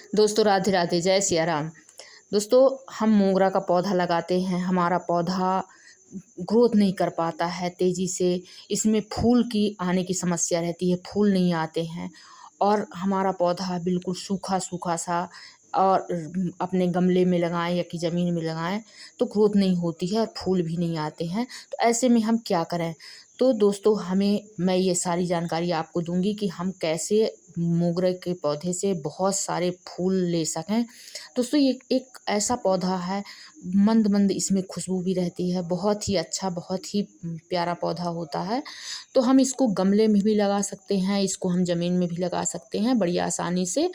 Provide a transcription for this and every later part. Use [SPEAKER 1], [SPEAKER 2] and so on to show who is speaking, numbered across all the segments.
[SPEAKER 1] दोस्तों राधे राधे, जय सिया राम। दोस्तों, हम मोगरा का पौधा लगाते हैं, हमारा पौधा ग्रोथ नहीं कर पाता है तेज़ी से। इसमें फूल की आने की समस्या रहती है, फूल नहीं आते हैं और हमारा पौधा बिल्कुल सूखा सूखा सा। और अपने गमले में लगाएं या कि ज़मीन में लगाएं तो ग्रोथ नहीं होती है और फूल भी नहीं आते हैं। तो ऐसे में हम क्या करें? तो दोस्तों, मैं ये सारी जानकारी आपको दूंगी कि हम कैसे मोगरे के पौधे से बहुत सारे फूल ले सकें। दोस्तों, ये एक ऐसा पौधा है, मंद मंद इसमें खुशबू भी रहती है, बहुत ही अच्छा, बहुत ही प्यारा पौधा होता है। तो हम इसको गमले में भी लगा सकते हैं, इसको हम ज़मीन में भी लगा सकते हैं बड़ी आसानी से।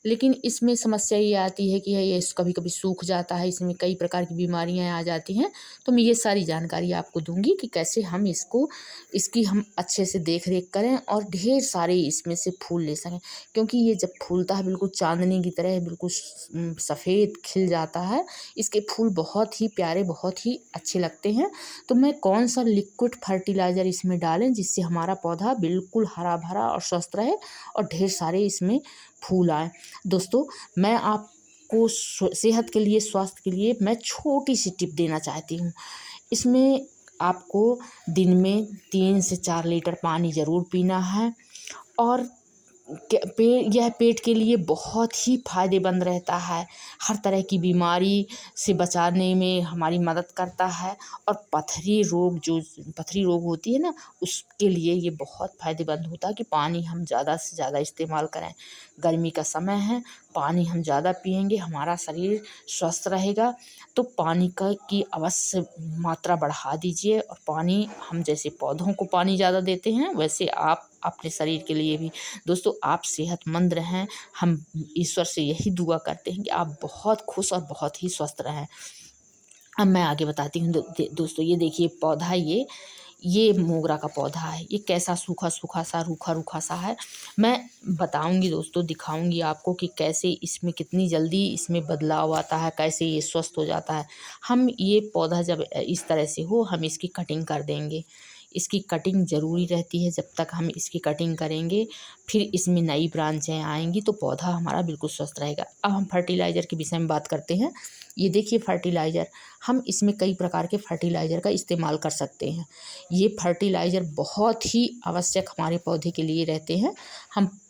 [SPEAKER 1] लेकिन इसमें समस्या ये आती है कि ये कभी कभी सूख जाता है, इसमें कई प्रकार की बीमारियां आ जाती हैं। तो मैं ये सारी जानकारी आपको दूंगी कि कैसे हम इसकी हम अच्छे से देख रेख करें और ढेर सारे इसमें से फूल ले सकें। क्योंकि ये जब फूलता है बिल्कुल चांदनी की तरह, बिल्कुल सफ़ेद खिल जाता है। इसके फूल बहुत ही प्यारे, बहुत ही अच्छे लगते हैं। तो मैं कौन सा लिक्विड फर्टिलाइज़र इसमें डालें जिससे हमारा पौधा बिल्कुल हरा भरा और स्वस्थ रहे और ढेर सारे इसमें फूल आए। दोस्तों, मैं आपको सेहत के लिए, स्वास्थ्य के लिए मैं छोटी सी टिप देना चाहती हूँ। इसमें आपको दिन में 3 से 4 लीटर पानी ज़रूर पीना है। और यह पेट के लिए बहुत ही फ़ायदेमंद रहता है, हर तरह की बीमारी से बचाने में हमारी मदद करता है। और पथरी रोग होती है ना, उसके लिए ये बहुत फ़ायदेमंद होता है कि पानी हम ज़्यादा से ज़्यादा इस्तेमाल करें। गर्मी का समय है, पानी हम ज़्यादा पिएंगे, हमारा शरीर स्वस्थ रहेगा। तो पानी की अवश्य मात्रा बढ़ा दीजिए। और पानी हम जैसे पौधों को पानी ज़्यादा देते हैं, वैसे आप अपने शरीर के लिए भी। दोस्तों, आप सेहतमंद रहें, हम ईश्वर से यही दुआ करते हैं कि आप बहुत खुश और बहुत ही स्वस्थ रहें। अब मैं आगे बताती हूँ। दोस्तों, ये देखिए पौधा, ये मोगरा का पौधा है। ये कैसा सूखा सूखा सा, रूखा रूखा सा है। मैं बताऊंगी दोस्तों, दिखाऊंगी आपको कि कैसे इसमें कितनी जल्दी इसमें बदलाव आता है, कैसे ये स्वस्थ हो जाता है। हम ये पौधा जब इस तरह से हो, हम इसकी कटिंग कर देंगे। इसकी कटिंग ज़रूरी रहती है। जब तक हम इसकी कटिंग करेंगे, फिर इसमें नई ब्रांचें आएंगी तो पौधा हमारा बिल्कुल स्वस्थ रहेगा। अब हम फर्टिलाइज़र के विषय में बात करते हैं। ये देखिए फर्टिलाइज़र, हम इसमें कई प्रकार के फर्टिलाइज़र का इस्तेमाल कर सकते हैं। ये फर्टिलाइज़र बहुत ही आवश्यक हमारे पौधे के लिए रहते हैं।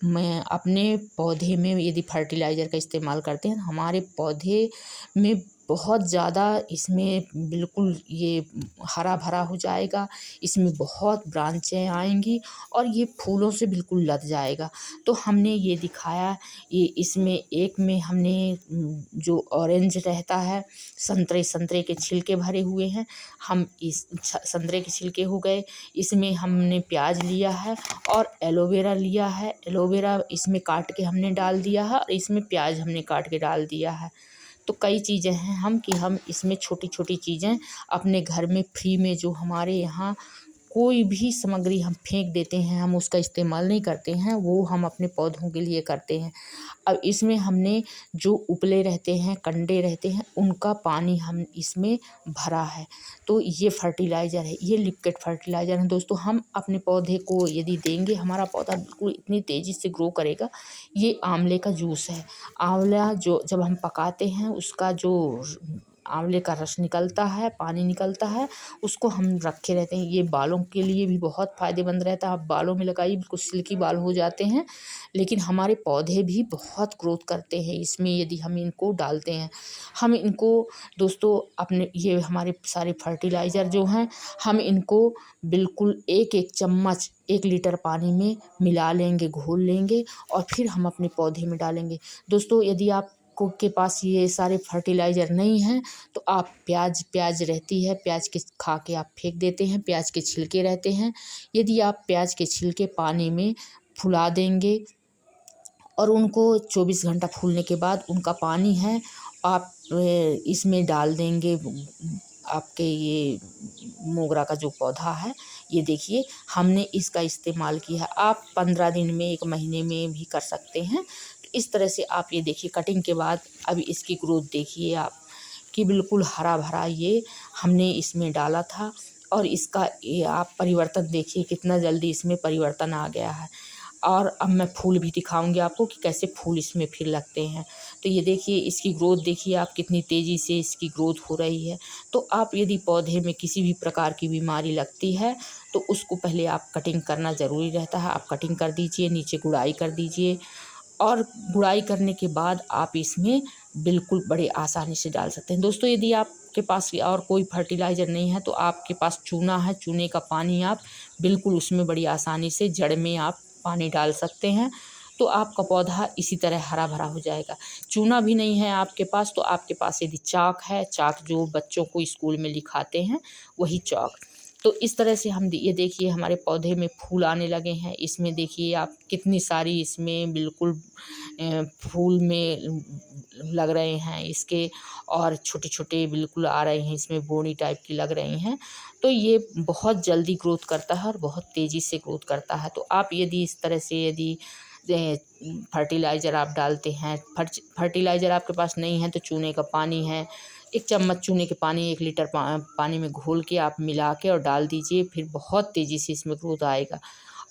[SPEAKER 1] मैं अपने पौधे में यदि फर्टिलाइज़र का इस्तेमाल करते हैं, हमारे पौधे में बहुत ज़्यादा इसमें बिल्कुल ये हरा भरा हो जाएगा। इसमें बहुत ब्रांचें आएंगी और ये फूलों से बिल्कुल लद जाएगा। तो हमने ये दिखाया, ये इसमें एक में हमने जो ऑरेंज रहता है, संतरे के छिलके भरे हुए हैं। हम इस संतरे के छिलके हो गए। इसमें हमने प्याज लिया है और एलोवेरा लिया है। एलोवेरा इसमें काट के हमने डाल दिया है और इसमें प्याज हमने काट के डाल दिया है। तो कई चीज़ें हैं हम इसमें छोटी छोटी चीज़ें अपने घर में फ्री में, जो हमारे यहाँ कोई भी सामग्री हम फेंक देते हैं, हम उसका इस्तेमाल नहीं करते हैं, वो हम अपने पौधों के लिए करते हैं। अब इसमें हमने जो उपले रहते हैं, कंडे रहते हैं, उनका पानी हम इसमें भरा है। तो ये फर्टिलाइज़र है, ये लिक्विड फर्टिलाइज़र है। दोस्तों, हम अपने पौधे को यदि देंगे, हमारा पौधा बिल्कुल इतनी तेज़ी से ग्रो करेगा। ये आंवले का जूस है। आंवला जो जब हम पकाते हैं, उसका जो आंवले का रस निकलता है, पानी निकलता है, उसको हम रखे रहते हैं। ये बालों के लिए भी बहुत फ़ायदेमंद रहता है। आप बालों में लगाइए, बिल्कुल सिल्की बाल हो जाते हैं। लेकिन हमारे पौधे भी बहुत ग्रोथ करते हैं इसमें, यदि हम इनको डालते हैं। हम इनको दोस्तों, अपने ये हमारे सारे फर्टिलाइज़र जो हैं, हम इनको बिल्कुल एक एक चम्मच 1 लीटर पानी में मिला लेंगे, घोल लेंगे और फिर हम अपने पौधे में डालेंगे। दोस्तों, यदि आपको के पास ये सारे फर्टिलाइज़र नहीं हैं तो आप प्याज रहती है, प्याज के खा के आप फेंक देते हैं, प्याज के छिलके रहते हैं। यदि आप प्याज के छिलके पानी में फुला देंगे और उनको 24 घंटा फूलने के बाद उनका पानी है आप इसमें डाल देंगे। आपके ये मोगरा का जो पौधा है, ये देखिए हमने इसका इस्तेमाल किया है। आप 15 दिन में, 1 महीने में भी कर सकते हैं। तो इस तरह से आप ये देखिए कटिंग के बाद अभी इसकी ग्रोथ देखिए आप, कि बिल्कुल हरा भरा ये हमने इसमें डाला था। और इसका ये आप परिवर्तन देखिए कितना जल्दी इसमें परिवर्तन आ गया है। और अब मैं फूल भी दिखाऊंगी आपको कि कैसे फूल इसमें फिर लगते हैं। तो ये देखिए इसकी ग्रोथ देखिए आप, कितनी तेज़ी से इसकी ग्रोथ हो रही है। तो आप यदि पौधे में किसी भी प्रकार की बीमारी लगती है तो उसको पहले आप कटिंग करना ज़रूरी रहता है। आप कटिंग कर दीजिए, नीचे गुड़ाई कर दीजिए, और गुड़ाई करने के बाद आप इसमें बिल्कुल बड़े आसानी से डाल सकते हैं। दोस्तों यदि आपके पास और कोई फर्टिलाइज़र नहीं है तो आपके पास चूना है, चूने का पानी आप बिल्कुल उसमें बड़ी आसानी से जड़ में आप पानी डाल सकते हैं, तो आपका पौधा इसी तरह हरा भरा हो जाएगा। चूना भी नहीं है आपके पास तो आपके पास यदि चाक है, चाक जो बच्चों को स्कूल में लिखाते हैं वही चाक, तो इस तरह से हम ये देखिए हमारे पौधे में फूल आने लगे हैं। इसमें देखिए आप कितनी सारी इसमें बिल्कुल फूल में लग रहे हैं इसके, और छोटे छोटे बिल्कुल आ रहे हैं, इसमें बोनी टाइप की लग रही हैं। तो ये बहुत जल्दी ग्रोथ करता है और बहुत तेज़ी से ग्रोथ करता है। तो आप यदि इस तरह से यदि फर्टिलाइज़र आप डालते हैं, फर्टिलाइज़र आपके पास नहीं है तो चूने का पानी है, 1 चम्मच चूने के पानी 1 लीटर पानी में घोल के आप मिला के और डाल दीजिए, फिर बहुत तेज़ी से इसमें ग्रोथ आएगा।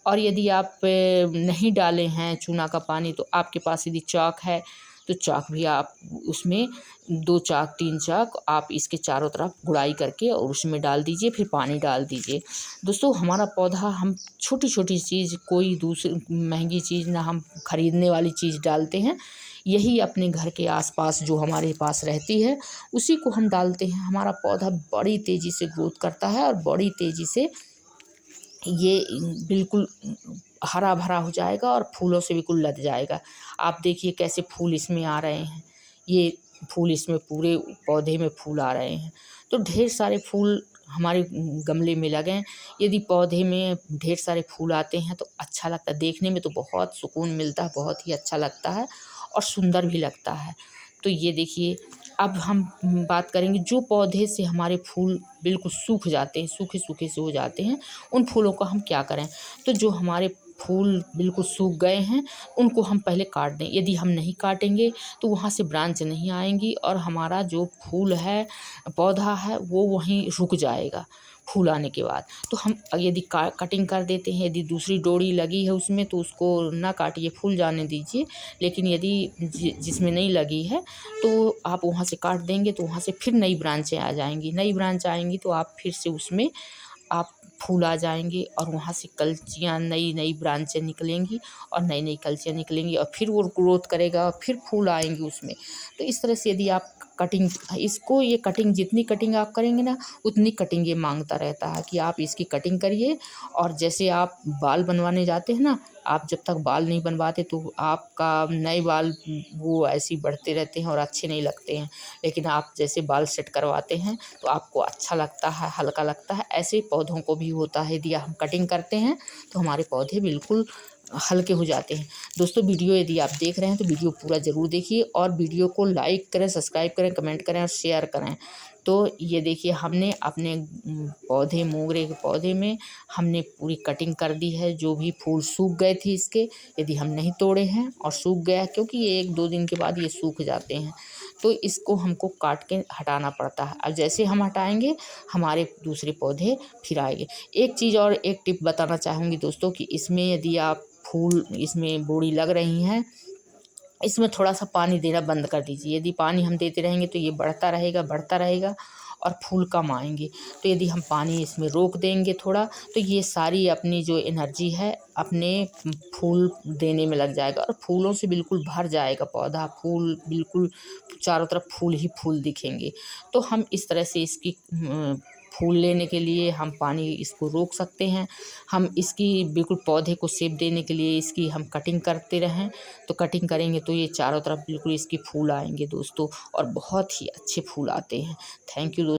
[SPEAKER 1] और यदि आप नहीं डाले हैं चूना का पानी तो आपके पास यदि चाक है तो चाक भी आप उसमें 2 चाक 3 चाक आप इसके चारों तरफ गुड़ाई करके और उसमें डाल दीजिए, फिर पानी डाल दीजिए। दोस्तों हमारा पौधा हम छोटी छोटी चीज़, कोई दूसरी महंगी चीज़ ना हम खरीदने वाली चीज़ डालते हैं, यही अपने घर के आसपास जो हमारे पास रहती है उसी को हम डालते हैं। हमारा पौधा बड़ी तेज़ी से ग्रोथ करता है और बड़ी तेज़ी से ये बिल्कुल हरा भरा हो जाएगा और फूलों से बिल्कुल लद जाएगा। आप देखिए कैसे फूल इसमें आ रहे हैं, ये फूल इसमें पूरे पौधे में फूल आ रहे हैं। तो ढेर सारे फूल हमारे गमले में लगे हैं। यदि पौधे में ढेर सारे फूल आते हैं तो अच्छा लगता है देखने में, तो बहुत सुकून मिलता है, बहुत ही अच्छा लगता है और सुंदर भी लगता है। तो ये देखिए अब हम बात करेंगे जो पौधे से हमारे फूल बिल्कुल सूख जाते हैं, सूखे सूखे से हो जाते हैं, उन फूलों का हम क्या करें। तो जो हमारे फूल बिल्कुल सूख गए हैं उनको हम पहले काट दें। यदि हम नहीं काटेंगे तो वहाँ से ब्रांच नहीं आएंगी और हमारा जो फूल है, पौधा है, वो वहीं रुक जाएगा फूल आने के बाद। तो हम यदि कटिंग कर देते हैं, यदि दूसरी डोरी लगी है उसमें तो उसको ना काटिए, फूल जाने दीजिए। लेकिन यदि जिसमें नहीं लगी है तो आप वहाँ से काट देंगे तो वहाँ से फिर नई ब्रांचें आ जाएंगी, नई ब्रांच आएंगी तो आप फिर से उसमें आप फूल आ जाएंगे और वहाँ से कलचियाँ, नई नई ब्रांचें निकलेंगी और नई नई कलचियाँ निकलेंगी और फिर वो ग्रोथ करेगा और फिर फूल आएंगे उसमें। तो इस तरह से यदि आप कटिंग इसको, ये कटिंग जितनी कटिंग आप करेंगे ना उतनी कटिंग ये मांगता रहता है कि आप इसकी कटिंग करिए। और जैसे आप बाल बनवाने जाते हैं ना, आप जब तक बाल नहीं बनवाते तो आपका नए बाल वो ऐसे ही बढ़ते रहते हैं और अच्छे नहीं लगते हैं। लेकिन आप जैसे बाल सेट करवाते हैं तो आपको अच्छा लगता है, हल्का लगता है। ऐसे पौधों को भी होता है, यदि हम कटिंग करते हैं तो हमारे पौधे बिल्कुल हल्के हो जाते हैं। दोस्तों वीडियो यदि आप देख रहे हैं तो वीडियो पूरा ज़रूर देखिए और वीडियो को लाइक करें, सब्सक्राइब करें, कमेंट करें और शेयर करें। तो ये देखिए हमने अपने पौधे, मोगरे के पौधे में हमने पूरी कटिंग कर दी है। जो भी फूल सूख गए थे इसके, यदि हम नहीं तोड़े हैं और सूख गया, क्योंकि ये 1-2 दिन के बाद ये सूख जाते हैं, तो इसको हमको काट के हटाना पड़ता है। और जैसे हम हटाएंगे हमारे दूसरे पौधे फिर आएंगे। एक चीज़ और एक टिप बताना चाहूँगी दोस्तों कि इसमें यदि आप फूल, इसमें बोड़ी लग रही हैं, इसमें थोड़ा सा पानी देना बंद कर दीजिए। यदि पानी हम देते रहेंगे तो ये बढ़ता रहेगा, बढ़ता रहेगा और फूल कम आएंगे। तो यदि हम पानी इसमें रोक देंगे थोड़ा तो ये सारी अपनी जो एनर्जी है अपने फूल देने में लग जाएगा और फूलों से बिल्कुल भर जाएगा पौधा। फूल बिल्कुल चारों तरफ फूल ही फूल दिखेंगे। तो हम इस तरह से इसकी फूल लेने के लिए हम पानी इसको रोक सकते हैं। हम इसकी बिल्कुल पौधे को शेप देने के लिए इसकी हम कटिंग करते रहें, तो कटिंग करेंगे तो ये चारों तरफ बिल्कुल इसकी फूल आएंगे दोस्तों, और बहुत ही अच्छे फूल आते हैं। थैंक यू दोस्तों।